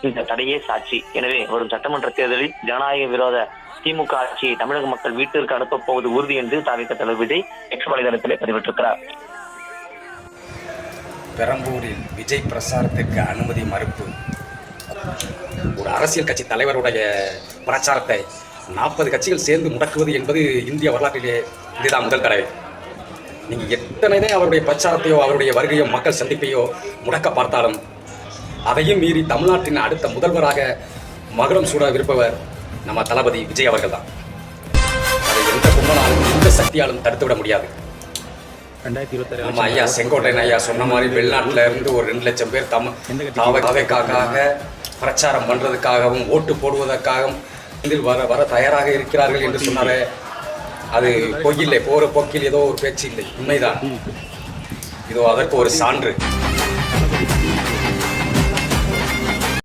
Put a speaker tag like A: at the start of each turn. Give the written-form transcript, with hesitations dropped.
A: இந்த தடையே சாட்சி. எனவே வரும் சட்டமன்ற தேர்தலில் ஜனநாயக விரோத திமுக ஆட்சியை தமிழக மக்கள் வீட்டிற்கு அனுப்பப் போவது உறுதி என்று தாவேகா தலைவர் விஜய் எக்ஸ் வலைதளத்திலே பதிவிட்டிருக்கிறார்.
B: பெரம்பூரில் விஜய் பிரச்சாரத்திற்கு அனுமதி மறுப்பு. ஒரு அரசியல் கட்சி தலைவருடைய பிரச்சாரத்தை 40 கட்சிகள் சேர்ந்து முடக்குவது என்பது இந்திய வரலாற்றிலே இதுதான் முதல் தடவை. நீங்கள் எத்தனை அவருடைய பிரச்சாரத்தையோ அவருடைய வருகையோ மக்கள் சந்திப்பையோ முடக்க பார்த்தாலும் அதையும் மீறி தமிழ்நாட்டின் அடுத்த முதல்வராக மகுடம் சூடவிருப்பவர் நம்ம தளபதி விஜய் அவர்கள் தான். அதை எந்த கும்பலாலும் எந்த சக்தியாலும் தடுத்துவிட முடியாது. நம்ம ஐயா செங்கோட்டையன் ஐயா சொன்ன மாதிரி வெளிநாட்டில் இருந்து ஒரு 2 லட்சம் பேர் தாவேக்காக பிரச்சாரம் பண்ணுறதுக்காகவும் ஓட்டு போடுவதற்காகவும் இதில் வர தயாராக இருக்கிறார்கள் என்று சொன்னாலே அது பொய்யில்லை. போகிற போக்கில் ஏதோ ஒரு பேச்சு இல்லை, உண்மைதான். இதோ அதற்கு ஒரு சான்று.